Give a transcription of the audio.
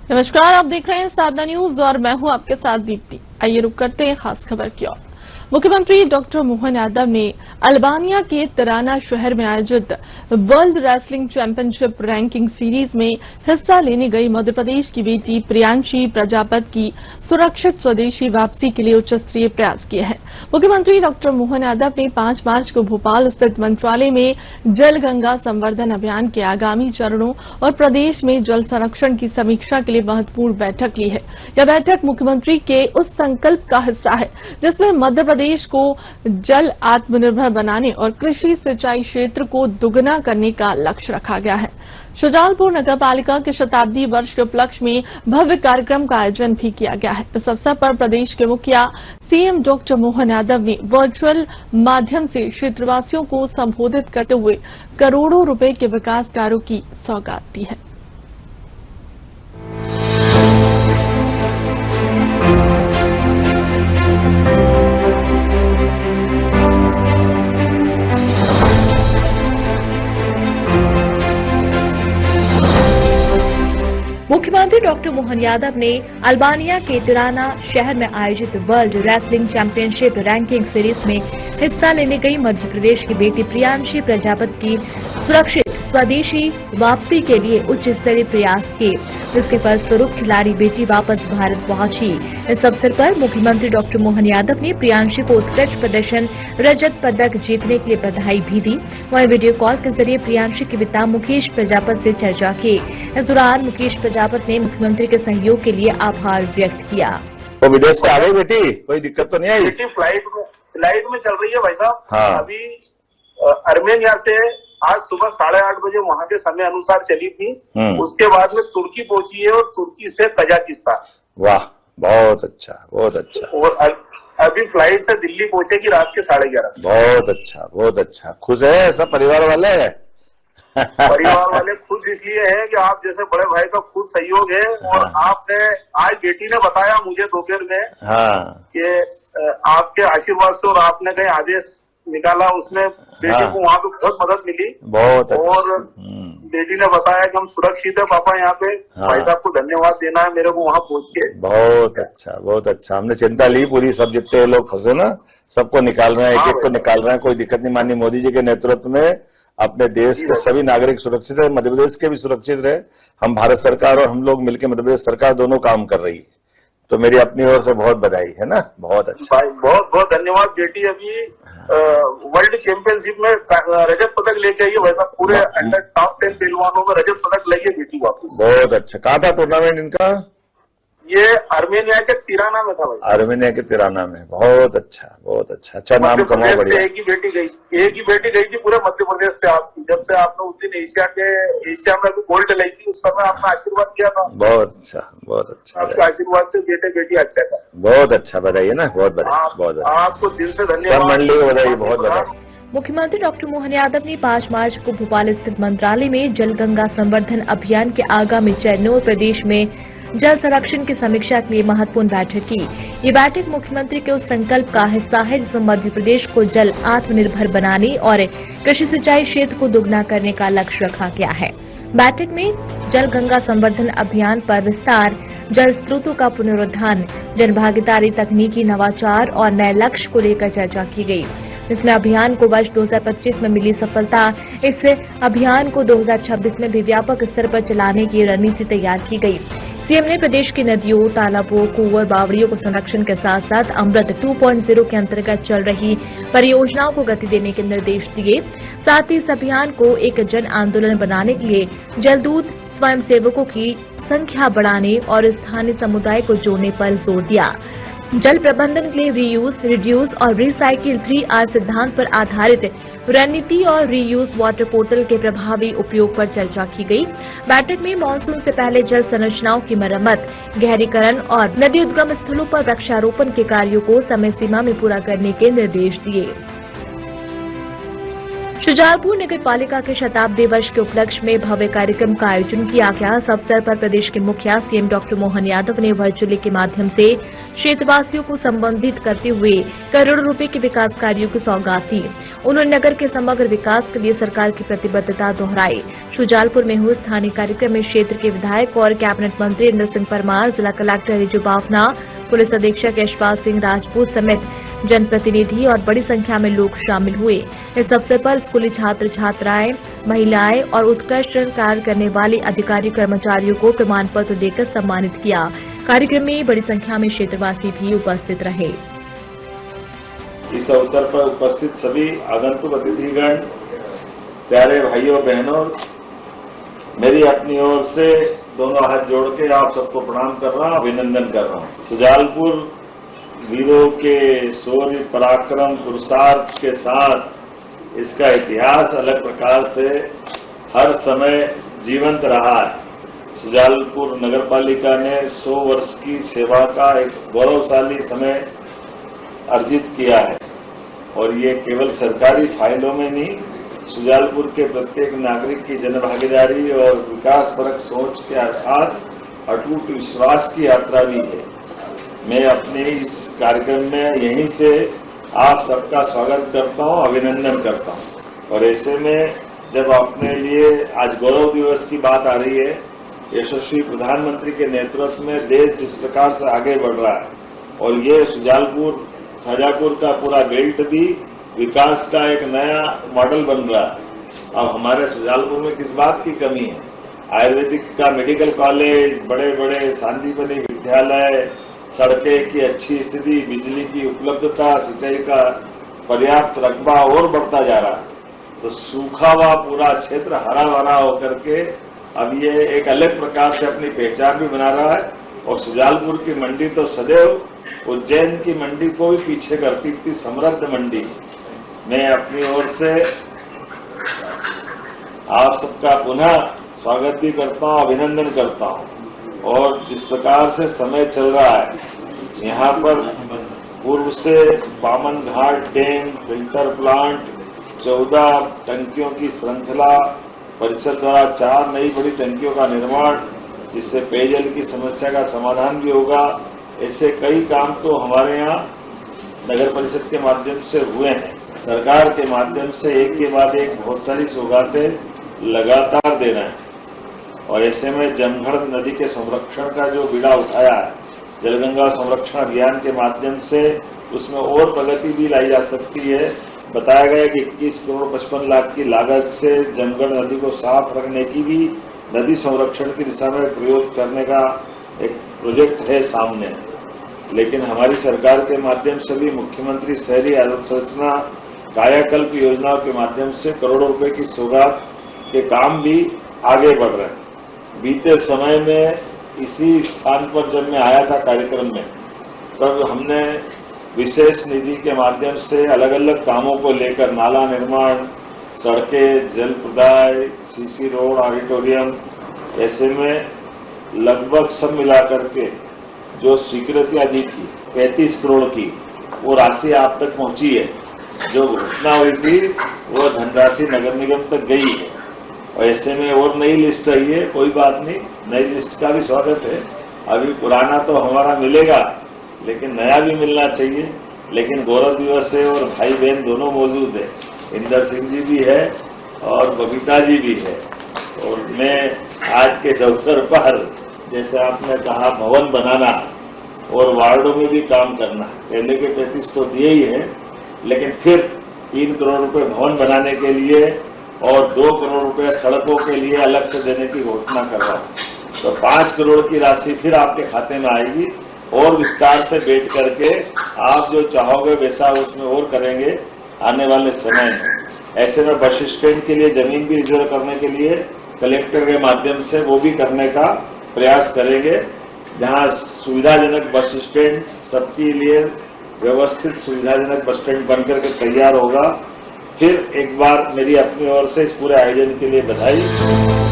नमस्कार, आप देख रहे हैं साधना न्यूज और मैं हूं आपके साथ दीप्ति। आइए रुक करते हैं खास खबर की ओर। मुख्यमंत्री डॉक्टर मोहन यादव ने अल्बानिया के तिराना शहर में आयोजित world wrestling championship ranking series में हिस्सा लेने गई मध्य प्रदेश की बेटी प्रियांशी प्रजापत की सुरक्षित स्वदेशी वापसी के लिए उच्च स्तरीय प्रयास किए हैं। मुख्यमंत्री डॉक्टर मोहन यादव ने 5 मार्च को भोपाल स्थित मंत्रालय में जल गंगा संवर्धन अभियान के आगामी चरणों और प्रदेश में जल संरक्षण की समीक्षा के लिए महत्वपूर्ण बैठक ली है। यह बैठक मुख्यमंत्री के उस संकल्प का हिस्सा है जिसमें मध्य प्रदेश को जल आत्मनिर्भर बनाने और कृषि सिंचाई क्षेत्र को दुगना करने का लक्ष्य रखा गया है। शुजालपुर नगर पालिका के शताब्दी वर्ष के उपलक्ष्य में भव्य कार्यक्रम का आयोजन भी किया गया है। इस अवसर पर प्रदेश के मुखिया सीएम डॉक्टर मोहन यादव ने वर्चुअल माध्यम से क्षेत्रवासियों को संबोधित करते हुए करोड़ों रुपए के विकास कार्यों की सौगात दी है। मुख्यमंत्री डॉक्टर मोहन यादव ने अल्बानिया के तिराना शहर में आयोजित world wrestling championship ranking series में हिस्सा लेने गई मध्य प्रदेश की बेटी प्रियांशी प्रजापत की सुरक्षित स्वदेशी वापसी के लिए उच्च स्तरीय प्रयास किए, जिसके फलस्वरूप खिलाड़ी बेटी वापस भारत पहुंची। इस अवसर पर मुख्यमंत्री डॉक्टर मोहन यादव ने प्रियांशी को उत्कृष्ट प्रदर्शन रजत पदक जीतने के लिए बधाई भी दी। वहीं वीडियो कॉल के जरिए प्रियांशी के पिता मुकेश प्रजापत से चर्चा की। इस दौरान मुकेश प्रजापत ने मुख्यमंत्री के सहयोग के लिए आभार व्यक्त किया। तो विदेश से आ गई बेटी, कोई दिक्कत तो नहीं आई? बेटी फ्लाइट में चल रही है भाई साहब। हाँ। अभी अर्मेनिया से आज सुबह 8:30 बजे वहां के समय अनुसार चली थी। उसके बाद में तुर्की पहुंची है और तुर्की से कजाकिस्तान। वाह, बहुत अच्छा, बहुत अच्छा। और अभी फ्लाइट से दिल्ली पहुंचेगी रात के 11:30। बहुत अच्छा, बहुत अच्छा। खुश है सब परिवार वाले? परिवार वाले खुश इसलिए हैं कि आप जैसे बड़े भाई का खुद सहयोग है। और आपने आज बेटी ने बताया मुझे दोपहर में कि आपके आशीर्वाद से और आपने कहीं आदेश निकाला, उसमें बेटी को वहाँ पे बहुत मदद मिली। बहुत और बेटी ने बताया कि हम सुरक्षित है पापा यहाँ पे। भाई साहब को धन्यवाद देना है मेरे को वहाँ पहुँच के। बहुत अच्छा, बहुत अच्छा। हमने चिंता ली पूरी, सब जितने लोग फंसे ना सबको निकाल रहे हैं, एक एक को निकाल रहे हैं। कोई दिक्कत नहीं। माननीय मोदी जी के नेतृत्व में अपने देश के सभी नागरिक सुरक्षित है, मध्य प्रदेश के भी सुरक्षित रहे। हम भारत सरकार और हम लोग मिलकर मध्य प्रदेश सरकार दोनों काम कर रही है। तो मेरी अपनी ओर से बहुत बधाई है ना। बहुत अच्छा भाई, बहुत बहुत धन्यवाद। बेटी अभी वर्ल्ड चैंपियनशिप में रजत पदक लेके आई है। वैसा पूरे अंडर टॉप 10 पहलवानों में रजत पदक लेके बेटी वापस। बहुत अच्छा। कहाँ था टूर्नामेंट इनका? ये अर्मेनिया के तिराना में था भाई। अर्मेनिया के तिराना में। बहुत अच्छा, बहुत अच्छा। अच्छा नाम कमाओ। बढ़िया। एक ही बेटी गई थी पूरे मध्य प्रदेश से। आपकी जब से आपने उस दिन एशिया में गोल्ड लाई थी, उस समय आपने आशीर्वाद किया था। बहुत अच्छा, बहुत अच्छा। आपके आशीर्वाद से बेटे बेटी अच्छा था। बहुत अच्छा। बधाई है ना, बहुत बधाई, बहुत आपको दिल से धन्यवाद। सब मंडली को बधाई, बहुत बधाई। मुख्यमंत्री डॉक्टर मोहन यादव ने 5 मार्च को भोपाल स्थित मंत्रालय में जल गंगा संवर्धन अभियान के आगामी चरणों और प्रदेश में जल संरक्षण की समीक्षा के लिए महत्वपूर्ण बैठक की। ये बैठक मुख्यमंत्री के उस संकल्प का हिस्सा है जिसमें मध्य प्रदेश को जल आत्मनिर्भर बनाने और कृषि सिंचाई क्षेत्र को दुगना करने का लक्ष्य रखा गया है। बैठक में जल गंगा संवर्धन अभियान पर विस्तार, जल स्रोतों का पुनरुद्धार, जनभागीदारी, तकनीकी नवाचार और नए लक्ष्य को लेकर चर्चा की गई। इसमें अभियान को वर्ष 2025 में मिली सफलता, इस अभियान को 2026 में भी व्यापक स्तर पर चलाने की रणनीति तैयार की गई। सीएम ने प्रदेश की नदियों, तालाबों, कुओं और बावड़ियों को संरक्षण के साथ साथ अमृत 2.0 के अंतर्गत चल रही परियोजनाओं को गति देने के निर्देश दिए। साथ ही इस अभियान को एक जन आंदोलन बनाने के लिए जलदूत स्वयंसेवकों की संख्या बढ़ाने और स्थानीय समुदाय को जोड़ने पर जोर दिया। जल प्रबंधन के लिए रीयूज, रिड्यूस और रिसाइकिल 3R सिद्धांत पर आधारित रणनीति और रीयूज वाटर पोर्टल के प्रभावी उपयोग पर चर्चा की गई। बैठक में मानसून से पहले जल संरचनाओं की मरम्मत, गहरीकरण और नदी उद्गम स्थलों पर वृक्षारोपण के कार्यों को समय सीमा में पूरा करने के निर्देश दिए। शुजालपुर नगर पालिका के शताब्दी वर्ष के उपलक्ष्य में भव्य कार्यक्रम का आयोजन किया गया। इस अवसर पर प्रदेश के मुखिया सीएम डॉक्टर मोहन यादव ने वर्चुअली के माध्यम से क्षेत्रवासियों को संबोधित करते हुए करोड़ों रुपए के विकास कार्यों की सौगात दी। उन्होंने नगर के समग्र विकास के लिए सरकार की प्रतिबद्धता दोहराई। शुजालपुर में हुए स्थानीय कार्यक्रम में क्षेत्र के विधायक और कैबिनेट मंत्री इंद्र सिंह परमार, जिला कलेक्टर रिजू बावना, पुलिस अधीक्षक यशपाल सिंह राजपूत समेत जनप्रतिनिधि और बड़ी संख्या में लोग शामिल हुए। इस अवसर पर स्कूली छात्र छात्राएं, महिलाएं और उत्कृष्ट कार्य करने वाले अधिकारी कर्मचारियों को प्रमाण पत्र देकर सम्मानित किया। कार्यक्रम में बड़ी संख्या में क्षेत्रवासी भी उपस्थित रहे। इस अवसर पर उपस्थित सभी आगंतुक अतिथिगण, प्यारे भाइयों बहनों, मेरी अपनी ओर से दोनों हाथ जोड़ के आप सबको प्रणाम कर रहा हूं, अभिनंदन कर रहा हूं। शुजालपुर वीरों के शौर्य, पराक्रम, पुरुषार्थ के साथ इसका इतिहास अलग प्रकार से हर समय जीवंत रहा है। शुजालपुर नगर पालिका ने 100 वर्ष की सेवा का एक गौरवशाली समय अर्जित किया है और ये केवल सरकारी फाइलों में नहीं, शुजालपुर के प्रत्येक नागरिक की जनभागीदारी और विकासपरक सोच के साथ अटूट विश्वास की यात्रा भी है। मैं अपने इस कार्यक्रम में यहीं से आप सबका स्वागत करता हूं, अभिनंदन करता हूं। और ऐसे में जब अपने लिए आज गौरव दिवस की बात आ रही है, यशस्वी प्रधानमंत्री के नेतृत्व में देश जिस प्रकार से आगे बढ़ रहा है और ये शुजालपुर शाजापुर का पूरा बेल्ट भी विकास का एक नया मॉडल बन रहा है। अब हमारे शुजालपुर में किस बात की कमी है? आयुर्वेदिक का मेडिकल कॉलेज, बड़े बड़े सांदीपनी विद्यालय, सड़कें की अच्छी स्थिति, बिजली की उपलब्धता, सिंचाई का पर्याप्त रकबा और बढ़ता जा रहा है। तो सूखा हुआ पूरा क्षेत्र हरा भरा होकर के अब ये एक अलग प्रकार से अपनी पहचान भी बना रहा है। और शुजालपुर की मंडी तो सदैव उज्जैन की मंडी को भी पीछे करती थी, समृद्ध मंडी। मैं अपनी ओर से आप सबका पुनः स्वागत भी करता हूं, अभिनंदन करता हूं। और जिस प्रकार से समय चल रहा है, यहाँ पर पूर्व से बामन घाट डैम, फिल्टर प्लांट, 14 टंकियों की श्रृंखला, परिषद द्वारा 4 नई बड़ी टंकियों का निर्माण, जिससे पेयजल की समस्या का समाधान भी होगा। ऐसे कई काम तो हमारे यहाँ नगर परिषद के माध्यम से हुए हैं। सरकार के माध्यम से एक के बाद एक बहुत सारी सौगातें लगातार दे रहे हैं। और ऐसे में जमघड़ नदी के संरक्षण का जो बीड़ा उठाया है, जलगंगा संरक्षण अभियान के माध्यम से उसमें और प्रगति भी लाई जा सकती है। बताया गया कि 21 करोड़ 55 लाख की लागत से जमघड़ नदी को साफ रखने की भी नदी संरक्षण की दिशा में प्रयोग करने का एक प्रोजेक्ट है सामने। लेकिन हमारी सरकार के माध्यम से भी मुख्यमंत्री शहरी अधोसंरचना कायाकल्प योजनाओं के माध्यम से करोड़ों रुपए की सौगात के काम भी आगे बढ़ रहे हैं। बीते समय में इसी स्थान पर जब मैं आया था कार्यक्रम में, तब हमने विशेष निधि के माध्यम से अलग अलग कामों को लेकर नाला निर्माण, सड़कें, जल प्रदाय, सीसी रोड, ऑडिटोरियम, ऐसे में लगभग सब मिलाकर के जो स्वीकृतियां दी थी 35 करोड़ की, वो राशि आप तक पहुंची है। जो घोषणा हुई थी वो धनराशि नगर निगम तक गई है। और ऐसे में और नई लिस्ट आई है, कोई बात नहीं, नई लिस्ट का भी स्वागत है। अभी पुराना तो हमारा मिलेगा, लेकिन नया भी मिलना चाहिए। लेकिन गौरव दिवस है और भाई बहन दोनों मौजूद है, इंदर सिंह जी भी है और बबीता जी भी है। और मैं आज के अवसर पर, जैसे आपने कहा, भवन बनाना और वार्डों में भी काम करना, पहले के 35 तो दिए ही है, लेकिन फिर 3 करोड़ रुपए भवन बनाने के लिए और 2 करोड़ रुपए सड़कों के लिए अलग से देने की घोषणा कर रहा हूं। तो 5 करोड़ की राशि फिर आपके खाते में आएगी और विस्तार से बैठ करके आप जो चाहोगे वैसा उसमें और करेंगे आने वाले समय में। ऐसे में बस स्टैंड के लिए जमीन भी रिजर्व करने के लिए कलेक्टर के माध्यम से वो भी करने का प्रयास करेंगे, जहां सुविधाजनक बस स्टैंड सबके लिए व्यवस्थित सुविधाजनक बस स्टैंड बनकर के तैयार होगा। फिर एक बार मेरी अपनी ओर से इस पूरे आयोजन के लिए बधाई।